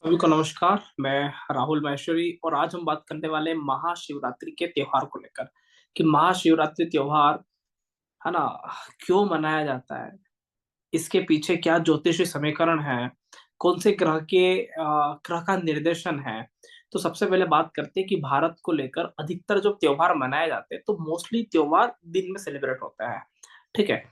सभी को नमस्कार। मैं राहुल माहेश्वरी और आज हम बात करने वाले हैं महाशिवरात्रि के त्योहार को लेकर कि महाशिवरात्रि त्योहार है ना, क्यों मनाया जाता है, इसके पीछे क्या ज्योतिषीय समीकरण है, कौन से ग्रह का निर्देशन है। तो सबसे पहले बात करते हैं कि भारत को लेकर अधिकतर जो त्योहार मनाए जाते हैं तो मोस्टली त्योहार दिन में सेलिब्रेट होता है। ठीक है।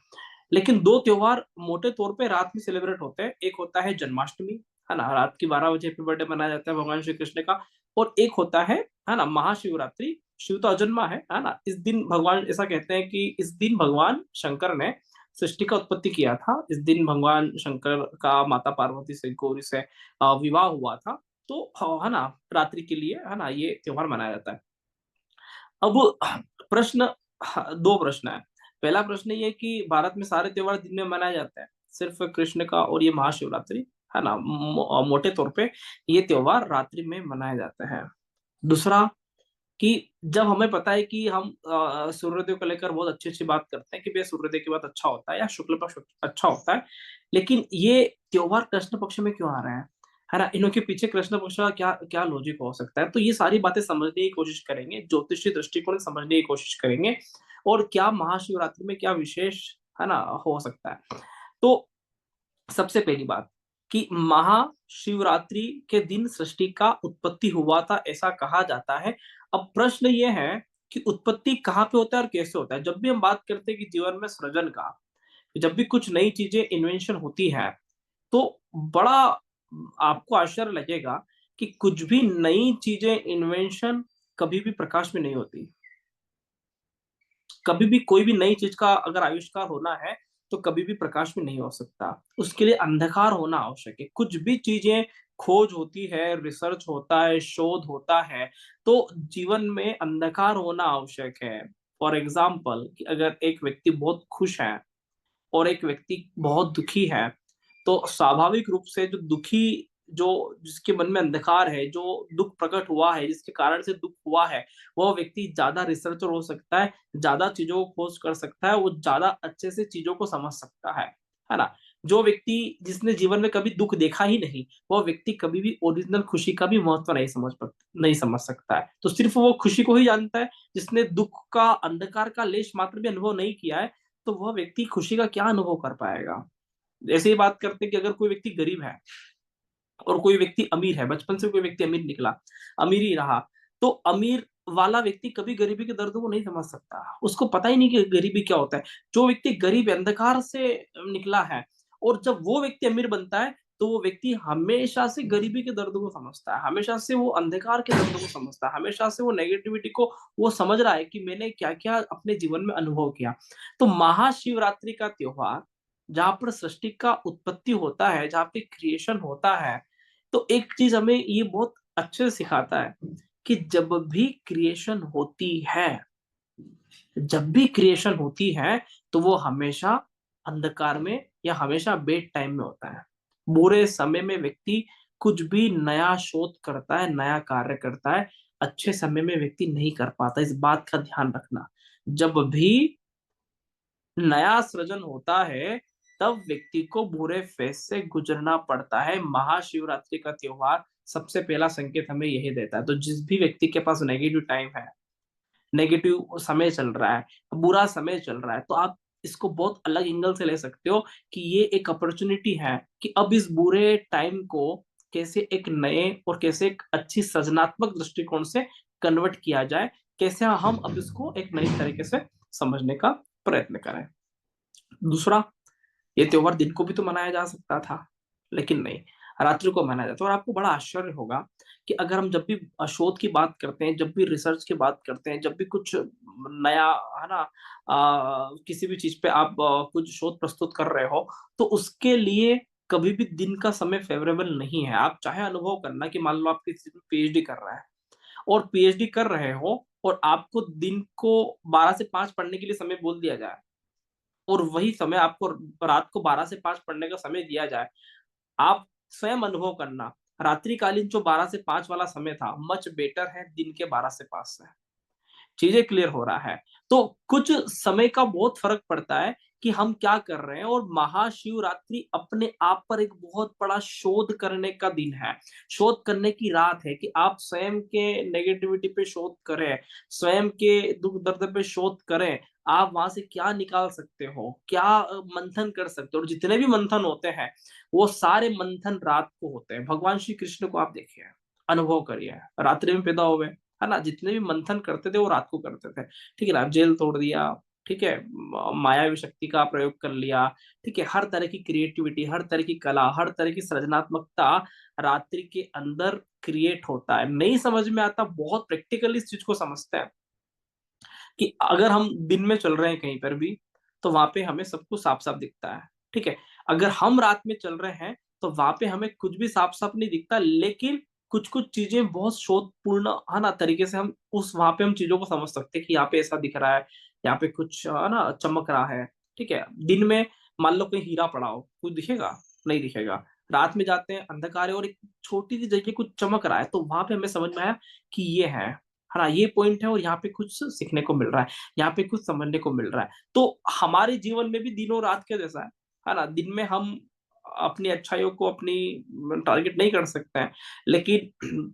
लेकिन दो त्योहार मोटे तौर पे रात में सेलिब्रेट होते हैं। एक होता है जन्माष्टमी, है ना, रात की 12 बजे हैप्पी बर्थडे मनाया जाता है भगवान श्री कृष्ण का। और एक होता है ना, महाशिवरात्रि। शिव तो अजन्मा है ना। इस दिन भगवान, ऐसा कहते हैं कि इस दिन भगवान शंकर ने सृष्टि का उत्पत्ति किया था। इस दिन भगवान शंकर का माता पार्वती से, गौरी से विवाह हुआ था। तो है ना, रात्रि के लिए है ना ये त्योहार मनाया जाता है। अब प्रश्न, दो प्रश्न है। पहला प्रश्न ये कि भारत में सारे त्योहार दिन में मनाए जाते हैं, सिर्फ कृष्ण का और ये महाशिवरात्रि, है ना, मोटे तौर पे ये त्योहार रात्रि में मनाए जाते हैं। दूसरा कि जब हमें पता है कि हम सूर्योदय को लेकर बहुत अच्छी अच्छी बात करते हैं कि भाई सूर्योदय के बाद अच्छा होता है या शुक्ल पक्ष अच्छा होता है, लेकिन ये त्योहार कृष्ण पक्ष में क्यों आ रहे हैं, है ना, इनके पीछे कृष्ण पक्ष का क्या क्या लॉजिक हो सकता है। तो ये सारी बातें समझने की कोशिश करेंगे, ज्योतिषीय दृष्टिकोण से समझने की कोशिश करेंगे और क्या महाशिवरात्रि में क्या विशेष है ना हो सकता है। तो सबसे पहली बात कि महाशिवरात्रि के दिन सृष्टि का उत्पत्ति हुआ था ऐसा कहा जाता है। अब प्रश्न ये है कि उत्पत्ति कहाँ पे होता है और कैसे होता है। जब भी हम बात करते हैं कि जीवन में सृजन का, जब भी कुछ नई चीजें इन्वेंशन होती है तो बड़ा आपको आश्चर्य लगेगा कि कुछ भी नई चीजें इन्वेंशन कभी भी प्रकाश में नहीं होती। कभी भी कोई भी नई चीज का अगर आविष्कार होना है तो कभी भी प्रकाश में नहीं हो सकता। उसके लिए अंधकार होना आवश्यक है। कुछ भी चीजें खोज होती है, रिसर्च होता है, शोध होता है, तो जीवन में अंधकार होना आवश्यक है। फॉर एग्जाम्पल कि अगर एक व्यक्ति बहुत खुश है और एक व्यक्ति बहुत दुखी है, तो स्वाभाविक रूप से जो दुखी, जो जिसके मन में अंधकार है, जो दुख प्रकट हुआ है, जिसके कारण से दुख हुआ है, वह व्यक्ति ज्यादा रिसर्चर हो सकता है, ज्यादा चीजों को खोज कर सकता है, वो ज्यादा अच्छे से चीजों को समझ सकता है ना। जो व्यक्ति जिसने जीवन में कभी दुख देखा ही नहीं, वह व्यक्ति कभी भी ओरिजिनल खुशी का भी महत्व नहीं समझ सकता है। तो सिर्फ वो खुशी को ही जानता है। जिसने दुख का, अंधकार का लेश मात्र भी अनुभव नहीं किया है, तो वह व्यक्ति खुशी का क्या अनुभव कर पाएगा। जैसे ही बात करते हैं कि अगर कोई व्यक्ति गरीब है और कोई व्यक्ति अमीर है, बचपन से कोई व्यक्ति अमीर निकला, अमीर ही रहा, तो अमीर वाला व्यक्ति कभी गरीबी के दर्द को नहीं समझ सकता। उसको पता ही नहीं कि गरीबी क्या होता है। जो व्यक्ति गरीब अंधकार से निकला है और जब वो व्यक्ति अमीर बनता है, तो वो व्यक्ति हमेशा से गरीबी के दर्द को समझता है, हमेशा से वो अंधकार के दर्द को समझता है, हमेशा से वो नेगेटिविटी को वो समझ रहा है कि मैंने क्या क्या अपने जीवन में अनुभव किया। तो महाशिवरात्रि का त्योहार, जहां पर सृष्टि का उत्पत्ति होता है, जहां पे क्रिएशन होता है, तो एक चीज हमें ये बहुत अच्छे से सिखाता है कि जब भी क्रिएशन होती है तो वो हमेशा अंधकार में या हमेशा बेड टाइम में होता है। बुरे समय में व्यक्ति कुछ भी नया शोध करता है, नया कार्य करता है, अच्छे समय में व्यक्ति नहीं कर पाता। इस बात का ध्यान रखना। जब भी नया सृजन होता है तब व्यक्ति को बुरे फेज से गुजरना पड़ता है। महाशिवरात्रि का त्योहार सबसे पहला संकेत हमें यही देता है। तो जिस भी व्यक्ति के पास नेगेटिव टाइम है, नेगेटिव समय चल रहा है, बुरा समय चल रहा है, तो आप इसको बहुत अलग एंगल से ले सकते हो कि ये एक अपॉर्चुनिटी है कि अब इस बुरे टाइम को कैसे एक नए और कैसे एक अच्छी सृजनात्मक दृष्टिकोण से कन्वर्ट किया जाए, कैसे हम अब इसको एक नई तरीके से समझने का प्रयत्न करें। दूसरा, ये त्योहार दिन को भी तो मनाया जा सकता था, लेकिन नहीं, रात्रि को मनाया जाता है। और आपको बड़ा आश्चर्य होगा कि अगर हम जब भी शोध की बात करते हैं, जब भी रिसर्च की बात करते हैं, जब भी कुछ नया, है ना, किसी भी चीज पे आप कुछ शोध प्रस्तुत कर रहे हो, तो उसके लिए कभी भी दिन का समय फेवरेबल नहीं है। आप चाहे अनुभव करना कि मान लो आप किसी चीज में पीएचडी कर रहे हैं और पीएचडी कर रहे हो और आपको दिन को 12 से 5 पढ़ने के लिए समय बोल दिया जाए और वही समय आपको रात को 12 से 5 पढ़ने का समय दिया जाए, आप स्वयं अनुभव करना, रात्रिकालीन जो 12 से 5 वाला समय था मच बेटर है दिन के 12 से 5 से। चीजें क्लियर हो रहा है। तो कुछ समय का बहुत फर्क पड़ता है कि हम क्या कर रहे हैं। और महाशिवरात्रि अपने आप पर एक बहुत बड़ा शोध करने का दिन है, शोध करने की रात है कि आप स्वयं के नेगेटिविटी पे शोध करें, स्वयं के दुख दर्द पे शोध करें, आप वहां से क्या निकाल सकते हो, क्या मंथन कर सकते हो। और जितने भी मंथन होते हैं वो सारे मंथन रात को होते हैं। भगवान श्री कृष्ण को आप देखिए, अनुभव करिए, रात्रि में पैदा हुए, है ना, जितने भी मंथन करते थे वो रात को करते थे। ठीक है ना, जेल तोड़ दिया, ठीक है, मायावी शक्ति का प्रयोग कर लिया, ठीक है, हर तरह की क्रिएटिविटी, हर तरह की कला, हर तरह की सृजनात्मकता रात्रि के अंदर क्रिएट होता है। नहीं समझ में आता, बहुत प्रैक्टिकली इस चीज को समझते हैं कि अगर हम दिन में चल रहे हैं कहीं पर भी तो वहां पे हमें सब कुछ साफ साफ दिखता है। ठीक है, अगर हम रात में चल रहे हैं तो वहां पे हमें कुछ भी साफ साफ नहीं दिखता, लेकिन कुछ कुछ चीजें बहुत शोधपूर्ण, है ना, तरीके से हम उस वहां पे हम चीजों को समझ सकते हैं कि यहाँ पे ऐसा दिख रहा है, यहाँ पे कुछ, है ना, चमक रहा है। ठीक है, दिन में मान लो कोई हीरा पड़ा हो, कुछ दिखेगा? नहीं दिखेगा। रात में जाते हैं, अंधकार है और एक छोटी सी जगह कुछ चमक रहा है, तो वहां पे हमें समझ में आया कि ये है ना, ये पॉइंट है और यहाँ पे कुछ सीखने को मिल रहा है, यहाँ पे कुछ समझने को मिल रहा है। तो हमारे जीवन में भी दिनों रात के जैसा है ना, दिन में हम अपनी अच्छाइयों को अपनी टारगेट नहीं कर सकते हैं, लेकिन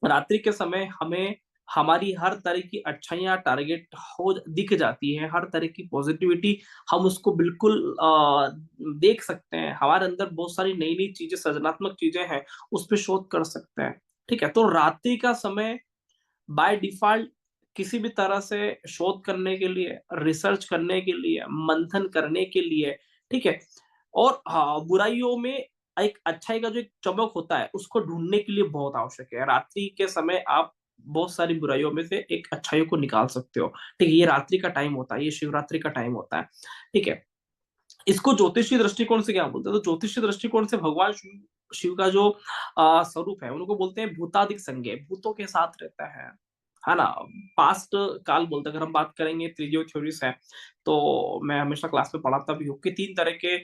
रात्रि के समय हमें हमारी हर तरह की अच्छाइयाँ टारगेट हो दिख जाती है, हर तरह की पॉजिटिविटी हम उसको बिल्कुल देख सकते हैं। हमारे अंदर बहुत सारी नई नई चीजें, सृजनात्मक चीजें हैं, उस पर शोध कर सकते हैं। ठीक है, तो रात्रि का समय बाय डिफॉल्ट किसी भी तरह से शोध करने के लिए, रिसर्च करने के लिए, मंथन करने के लिए, ठीक है, और हाँ, बुराइयों में एक अच्छाई का जो एक चमक होता है उसको ढूंढने के लिए बहुत आवश्यक है। रात्रि के समय आप बहुत सारी बुराइयों में से एक अच्छाइयों को निकाल सकते हो। ठीक है, ये रात्रि का टाइम होता है, ये शिवरात्रि का टाइम होता है। ठीक है, इसको ज्योतिषीय दृष्टिकोण से क्या बोलते हैं, तो ज्योतिषीय दृष्टिकोण से भगवान शिव शिव का जो स्वरूप है उनको बोलते हैं भूतादिक संज्ञे, भूतों के साथ रहता है ना। पास्ट काल बोलते हैं, अगर हम बात करेंगे त्रिदेव थ्योरीज है, तो मैं हमेशा क्लास में पढ़ाता भी हूँ कि तीन तरह के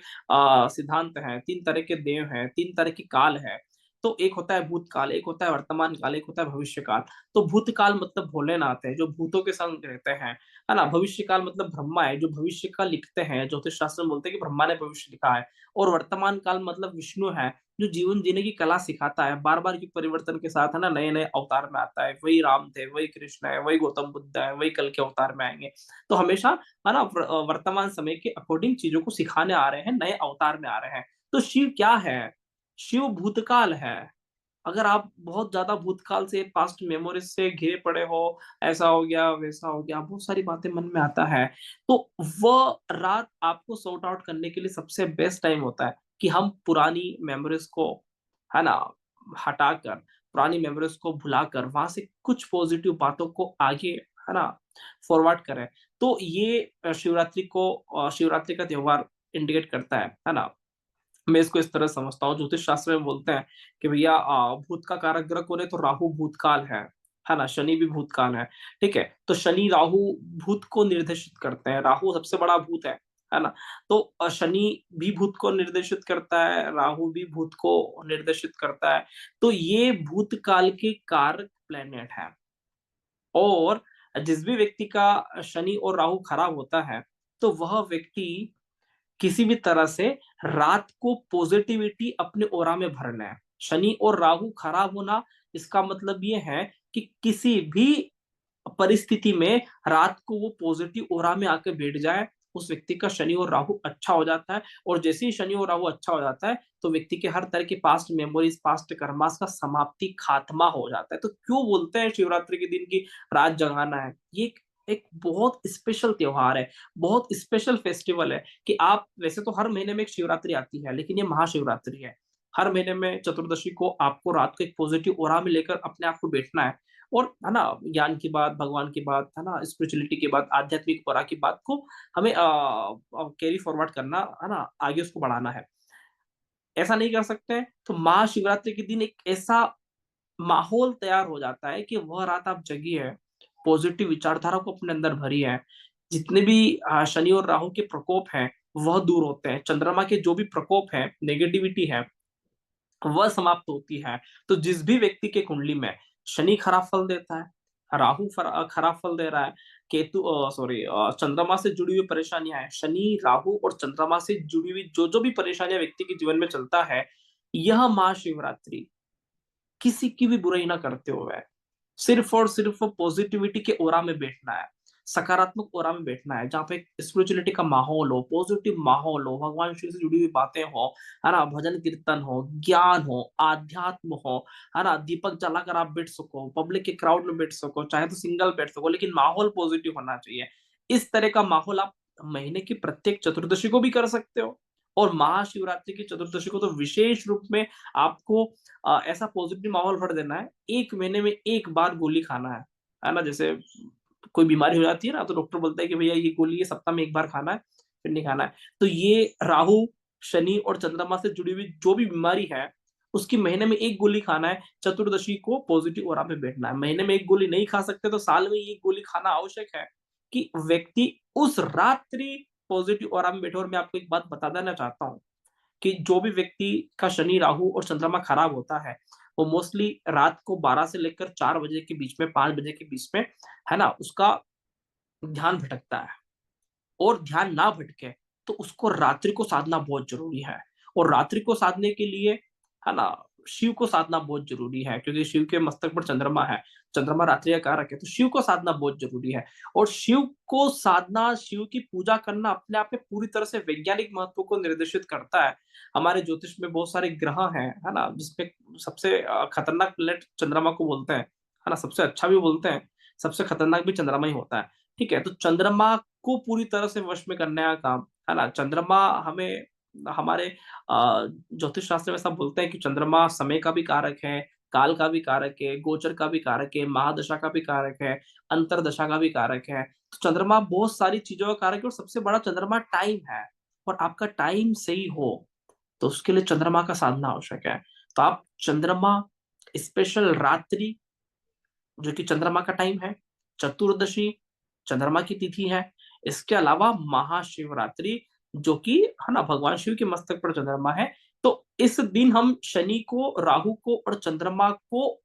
सिद्धांत हैं, तीन तरह के देव हैं, तीन तरह की काल है। तो एक होता है भूतकाल, एक होता है वर्तमान काल, एक होता है भविष्य काल। तो भूतकाल मतलब भोलेनाथ है जो भूतों के संग रहते हैं, है ना। भविष्य काल मतलब ब्रह्मा है जो भविष्य का लिखते हैं, ज्योतिष शास्त्र में बोलते हैं कि ब्रह्मा ने भविष्य लिखा है। और वर्तमान काल मतलब विष्णु है जो जीवन जीने की कला सिखाता है, बार बार युग परिवर्तन के साथ, है ना, नए नए अवतार में आता है। वही राम थे, वही कृष्ण है, वही गौतम बुद्ध है, वही कल के अवतार में आएंगे। तो हमेशा, है ना, वर्तमान समय के अकॉर्डिंग चीजों को सिखाने आ रहे हैं, नए अवतार में आ रहे हैं। तो शिव क्या है? शिव भूतकाल है। अगर आप बहुत ज्यादा भूतकाल से, पास्ट मेमोरीज से घिरे पड़े हो, ऐसा हो गया वैसा हो गया, बहुत सारी बातें मन में आता है, तो वह रात आपको सॉर्ट आउट करने के लिए सबसे बेस्ट टाइम होता है कि हम पुरानी मेमोरीज को, है ना, हटाकर, पुरानी मेमोरीज को भुलाकर वहां से कुछ पॉजिटिव बातों को आगे, है ना, फॉरवर्ड करें। तो ये शिवरात्रि का त्योहार इंडिकेट करता है ना। मैं इसको इस तरह समझता हूँ, ज्योतिष शास्त्र में बोलते हैं कि भैया भूत का कारक ग्रह कौन है, तो राहु भूतकाल है ना, शनि भी भूतकाल है। ठीक है, तो शनि राहु भूत को निर्देशित करते हैं, राहु सबसे बड़ा भूत है ना। तो शनि भी भूत को निर्देशित करता है, राहु भी भूत को निर्देशित करता है। तो ये भूतकाल के कारक प्लेनेट है। और जिस भी व्यक्ति का शनि और राहु खराब होता है तो वह व्यक्ति किसी भी तरह से रात को पॉजिटिविटी अपने ओरा में भरना है। शनि और राहु खराब होना, इसका मतलब ये है कि किसी भी परिस्थिति में रात को वो पॉजिटिव ओरा में आके बैठ जाए, उस व्यक्ति का शनि और राहु अच्छा हो जाता है। और जैसे ही शनि और राहु अच्छा हो जाता है तो व्यक्ति के हर तरह के पास्ट मेमोरीज, पास्ट कर्मास का समाप्ति, खात्मा हो जाता है। तो क्यों बोलते हैं शिवरात्रि के दिन की रात जगाना है? ये एक बहुत स्पेशल त्योहार है, बहुत स्पेशल फेस्टिवल है कि आप, वैसे तो हर महीने में एक शिवरात्रि आती है, लेकिन ये महाशिवरात्रि है। हर महीने में चतुर्दशी को आपको रात को एक पॉजिटिव ओरा में लेकर अपने आप को बैठना है। और, है ना, ज्ञान की बात, भगवान की बात, है ना, स्पिरिचुअलिटी की बात, आध्यात्मिक परा की बात को हमें कैरी फॉरवर्ड करना, है ना, आगे उसको बढ़ाना है। ऐसा नहीं कर सकते हैं तो महाशिवरात्रि के दिन एक ऐसा माहौल तैयार हो जाता है कि वह रात आप जगी है, पॉजिटिव विचारधारा को अपने अंदर भरी है, जितने भी शनि और राहु के प्रकोप हैं वह दूर होते हैं, चंद्रमा के जो भी प्रकोप है, नेगेटिविटी है, वह समाप्त होती है। तो जिस भी व्यक्ति के कुंडली में शनि खराब फल देता है, राहु खराब फल दे रहा है, केतु सॉरी चंद्रमा से जुड़ी हुई परेशानियां हैं, शनि राहु और चंद्रमा से जुड़ी हुई जो जो भी परेशानियां व्यक्ति के जीवन में चलता है, यह महाशिवरात्रि किसी की भी बुराई ना करते हुए सिर्फ और सिर्फ पॉजिटिविटी के ओरा में बैठना है, सकारात्मक ओरा में बैठना है, जहाँ पे स्पिरिचुअलिटी का माहौल हो, पॉजिटिव माहौल हो, भगवान शिव से जुड़ी हुई बातें हो, है ना, भजन कीर्तन हो, ज्ञान हो, आध्यात्म हो, है ना, दीपक जलाकर आप बैठ सको, पब्लिक के क्राउड में बैठ सको, चाहे तो सिंगल बैठ सको, लेकिन माहौल पॉजिटिव होना चाहिए। इस तरह का माहौल आप महीने की प्रत्येक चतुर्दशी को भी कर सकते हो, और महाशिवरात्रि की चतुर्दशी को तो विशेष रूप में आपको ऐसा पॉजिटिव माहौल भर देना है। 1 महीने में 1 बार गोली खाना है ना? जैसे कोई बीमारी हो जाती है ना, तो डॉक्टर बोलता है कि भैया ये गोली ये सप्ताह में 1 बार खाना है, फिर नहीं खाना है। तो ये राहु, शनि और चंद्रमा से जुड़ी हुई जो भी बीमारी है, उसकी महीने में 1 गोली खाना है, चतुर्दशी को पॉजिटिव ऑरा में बैठना है। महीने में 1 गोली नहीं खा सकते तो साल में 1 गोली खाना आवश्यक है, कि व्यक्ति उस रात्रि पॉजिटिव ऑरा में बैठे। और मैं आपको एक बात बता देना चाहता हूँ कि जो भी व्यक्ति का शनि राहु और चंद्रमा खराब होता है, वो मोस्टली रात को 12 से लेकर 4 बजे के बीच में, 5 बजे के बीच में, है ना, उसका ध्यान भटकता है। और ध्यान ना भटके तो उसको रात्रि को साधना बहुत जरूरी है। और रात्रि को साधने के लिए, है ना, शिव को साधना बहुत जरूरी है, क्योंकि शिव के मस्तक पर चंद्रमा है, चंद्रमा रात्रि का कारक है, तो शिव को साधना बहुत जरूरी है। और शिव को साधना, शिव की पूजा करना अपने आप में पूरी तरह से वैज्ञानिक महत्व को निर्देशित करता है। हमारे ज्योतिष में बहुत सारे ग्रह हैं, है ना, जिसमें सबसे खतरनाक प्लेनेट चंद्रमा को बोलते हैं, है ना, सबसे अच्छा भी बोलते हैं, सबसे खतरनाक भी चंद्रमा ही होता है। ठीक है, तो चंद्रमा को पूरी तरह से वश में करने का काम, है ना, चंद्रमा हमें, हमारे ज्योतिष शास्त्र में सब बोलते हैं कि चंद्रमा समय का भी कारक है, काल का भी कारक है, गोचर का भी कारक है, महादशा का भी कारक है, अंतरदशा का भी कारक है। तो चंद्रमा बहुत सारी चीजों का कारक है, और सबसे बड़ा चंद्रमा टाइम है। और आपका टाइम सही हो तो उसके लिए चंद्रमा का साधना आवश्यक है। तो आप चंद्रमा, स्पेशल रात्रि जो कि चंद्रमा का टाइम है, चतुर्दशी चंद्रमा की तिथि है, इसके अलावा महाशिवरात्रि जो कि, है ना, भगवान शिव के मस्तक पर चंद्रमा है। तो इस दिन हम शनि को, राहु को और चंद्रमा को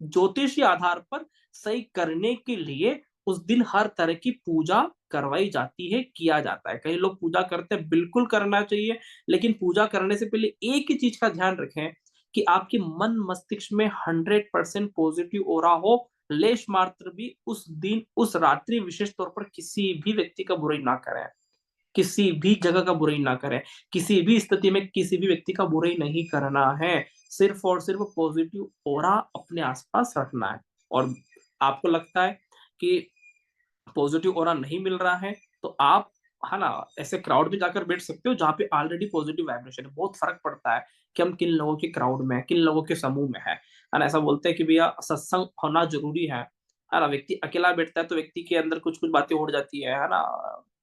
ज्योतिषीय आधार पर सही करने के लिए उस दिन हर तरह की पूजा करवाई जाती है, किया जाता है। कई लोग पूजा करते हैं, बिल्कुल करना चाहिए, लेकिन पूजा करने से पहले एक ही चीज का ध्यान रखें कि आपके मन मस्तिष्क में 100% पॉजिटिव ओरा हो। लेश मात्र भी उस दिन, उस रात्रि विशेष तौर पर किसी भी व्यक्ति का बुराई ना करें, किसी भी जगह का बुराई ना करें, किसी भी स्थिति में किसी भी व्यक्ति का बुराई नहीं करना है। सिर्फ और सिर्फ पॉजिटिव ऑरा अपने आसपास रखना है। और आपको लगता है कि पॉजिटिव ऑरा नहीं मिल रहा है, तो आप, है ना, ऐसे क्राउड में जाकर बैठ सकते हो जहाँ पे ऑलरेडी पॉजिटिव वाइब्रेशन है। बहुत फर्क पड़ता है कि हम किन लोगों के क्राउड में, किन लोगों के समूह में है ना। ऐसा बोलते हैं कि भैया सत्संग होना जरूरी है ना। व्यक्ति अकेला बैठता है तो व्यक्ति के अंदर कुछ कुछ बातें उड़ जाती है ना,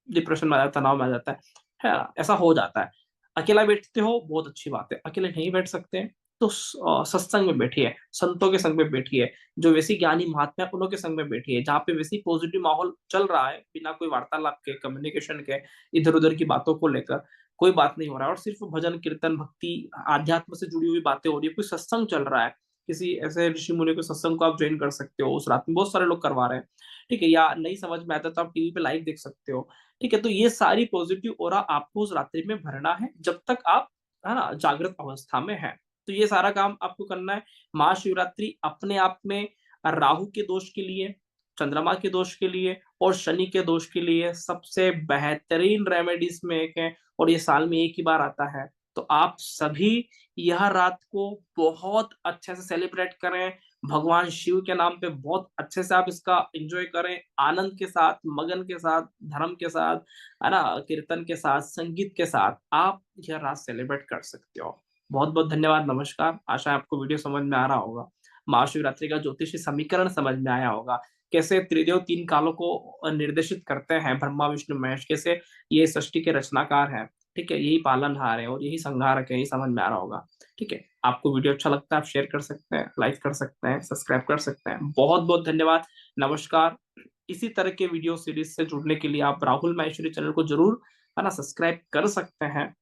डिप्रेशन में आ जाता है, तनाव में आ जाता है ना, ऐसा हो जाता है। अकेला बैठते हो बहुत अच्छी बात है, अकेले नहीं बैठ सकते तो सत्संग में बैठिए, संतों के संग में बैठिए, जो वैसी ज्ञानी महात्मा है उन्हों के संग में बैठिए, जहाँ पे वैसी पॉजिटिव माहौल चल रहा है, बिना कोई वार्तालाप के, कम्युनिकेशन के, इधर उधर की बातों को लेकर कोई बात नहीं हो रहा है, और सिर्फ भजन कीर्तन भक्ति आध्यात्म से जुड़ी हुई बातें हो रही है, कोई सत्संग चल रहा है, किसी ऐसे ऋषि मुनि के सत्संग को आप ज्वाइन कर सकते हो, उस रात में बहुत सारे लोग करवा रहे हैं। ठीक है, या नहीं समझ में आता तो आप टीवी पे लाइव देख सकते हो। ठीक है, तो ये सारी पॉजिटिव ओरा आपको उस रात्रि में भरना है, जब तक आप, है ना, जागृत अवस्था में है। तो ये सारा काम आपको करना है। महाशिवरात्रि अपने आप में राहु के दोष के लिए, चंद्रमा के दोष के लिए और शनि के दोष के लिए सबसे बेहतरीन रेमेडीज में एक है, और ये साल में एक ही बार आता है। तो आप सभी यह रात को बहुत अच्छे से सेलिब्रेट करें, भगवान शिव के नाम पे बहुत अच्छे से आप इसका एंजॉय करें, आनंद के साथ, मगन के साथ, धर्म के साथ, है ना, कीर्तन के साथ, संगीत के साथ आप यह रात सेलिब्रेट कर सकते हो। बहुत बहुत धन्यवाद, नमस्कार। आशा है आपको वीडियो समझ में आ रहा होगा, महाशिवरात्रि का ज्योतिषी समीकरण समझ में आया होगा, कैसे त्रिदेव 3 कालों को निर्देशित करते हैं, ब्रह्मा विष्णु महेश, कैसे ये सृष्टि के रचनाकार हैं। ठीक है, यही पालनहार है और यही संहारक है, यही समझ में आ रहा होगा। ठीक है, आपको वीडियो अच्छा लगता है आप शेयर कर सकते हैं, लाइक कर सकते हैं, सब्सक्राइब कर सकते हैं। बहुत बहुत धन्यवाद, नमस्कार। इसी तरह के वीडियो सीरीज से जुड़ने के लिए आप राहुल माहेश्वरी चैनल को जरूर, है ना, सब्सक्राइब कर सकते हैं।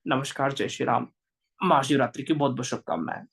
नमस्कार, जय श्री राम। महाशिवरात्रि की बहुत बहुत शुभकामनाएं।